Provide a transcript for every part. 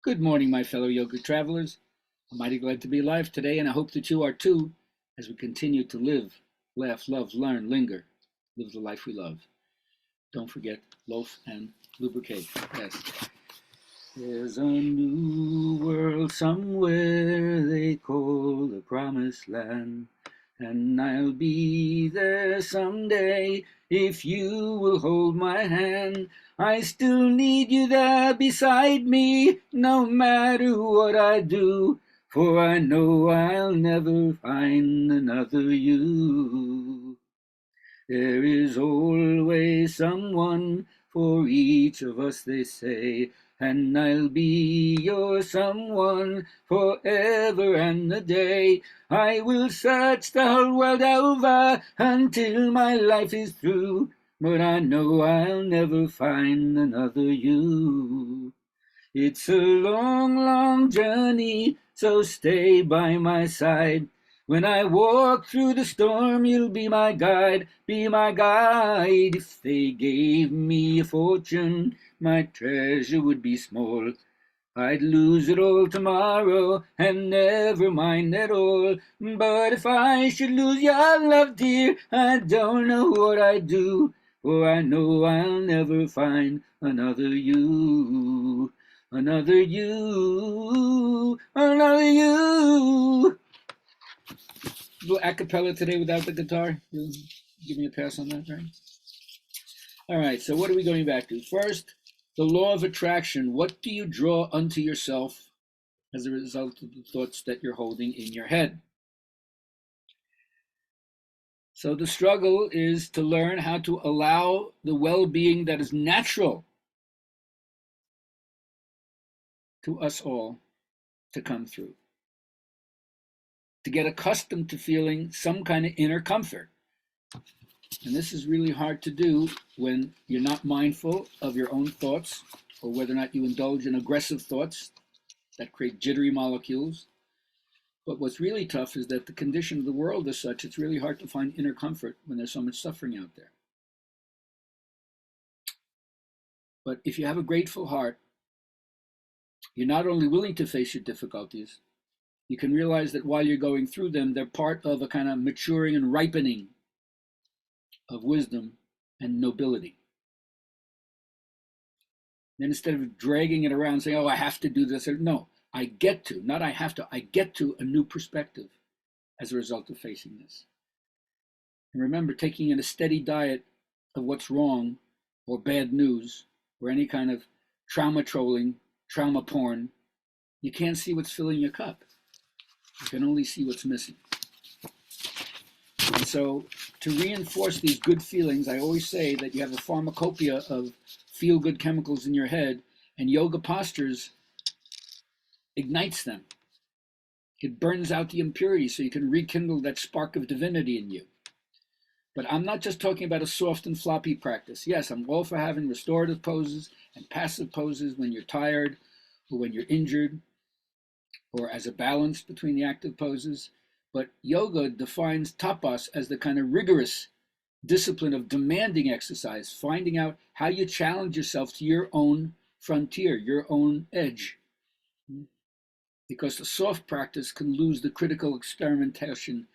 Good morning, my fellow yoga travelers. I'm mighty glad to be alive today, and I hope that you are too, as we continue to live, laugh, love, learn, linger, live the life we love. Don't forget, loaf and lubricate. Yes. There's a new world somewhere they call the promised land, and I'll be there someday if you will hold my hand. I still need you there beside me, no matter what I do, for I know I'll never find another you. There is always someone for each of us, they say, and I'll be your someone forever and a day. I will search the whole world over until my life is through, but I know I'll never find another you. It's a long, long journey, so stay by my side. When I walk through the storm, you'll be my guide, be my guide. If they gave me a fortune, my treasure would be small. I'd lose it all tomorrow and never mind at all. But if I should lose your love, dear, I don't know what I'd do. For I know I'll never find another you. Another you. Another you. A little a cappella today without the guitar. You'll give me a pass on that, right? All right, so what are we going back to? First, the law of attraction. What do you draw unto yourself as a result of the thoughts that you're holding in your head? So the struggle is to learn how to allow the well-being that is natural to us all to come through, to get accustomed to feeling some kind of inner comfort. And this is really hard to do when you're not mindful of your own thoughts, or whether or not you indulge in aggressive thoughts that create jittery molecules. But what's really tough is that the condition of the world is such, it's really hard to find inner comfort when there's so much suffering out there. But if you have a grateful heart, you're not only willing to face your difficulties, you can realize that while you're going through them, they're part of a kind of maturing and ripening of wisdom and nobility. Then instead of dragging it around saying, oh, I have to do this, no, I get to, not I have to, I get to a new perspective as a result of facing this. And remember, taking in a steady diet of what's wrong or bad news or any kind of trauma trolling, trauma porn, you can't see what's filling your cup. You can only see what's missing. And so to reinforce these good feelings, I always say that you have a pharmacopoeia of feel-good chemicals in your head, and yoga postures ignites them. It burns out the impurities so you can rekindle that spark of divinity in you. But I'm not just talking about a soft and floppy practice. Yes, I'm all for having restorative poses and passive poses when you're tired or when you're injured, or as a balance between the active poses. But yoga defines tapas as the kind of rigorous discipline of demanding exercise, finding out how you challenge yourself to your own frontier, your own edge. Because the soft practice can lose the critical experimentation,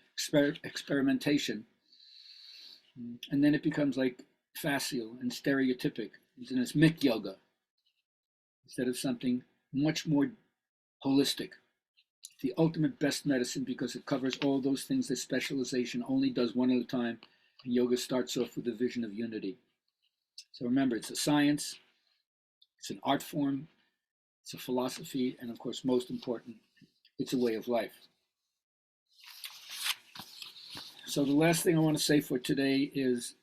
and then it becomes like facile and stereotypic. And it's Mick yoga instead of something much more holistic. The ultimate best medicine because it covers all those things that specialization only does one at a time, and yoga starts off with the vision of unity. So remember, it's a science, it's an art form, it's a philosophy, and of course, most important, it's a way of life. So the last thing I want to say for today is,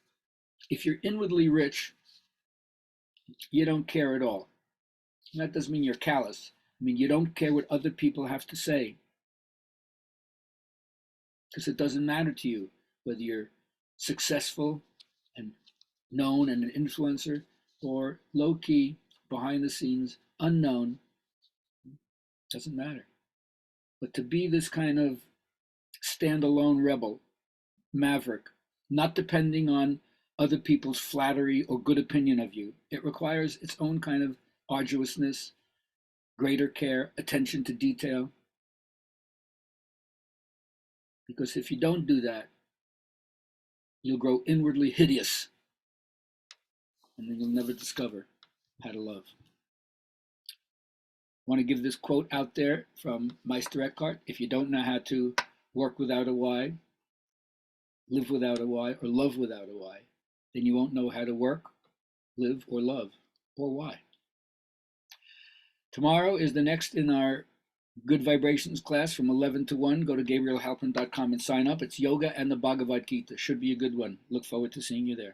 if you're inwardly rich, you don't care at all. And that doesn't mean you're callous. I mean, you don't care what other people have to say, because it doesn't matter to you whether you're successful and known and an influencer, or low-key, behind the scenes, unknown. Doesn't matter. But to be this kind of standalone rebel, maverick, not depending on other people's flattery or good opinion of you, it requires its own kind of arduousness greater care, attention to detail. Because if you don't do that, you'll grow inwardly hideous, and then you'll never discover how to love. I want to give this quote out there from Meister Eckhart. If you don't know how to work without a why, live without a why, or love without a why, then you won't know how to work, live, or love, or why. Tomorrow is the next in our Good Vibrations class from 11 to 1. Go to GabrielHalpern.com and sign up. It's yoga and the Bhagavad Gita. Should be a good one. Look forward to seeing you there.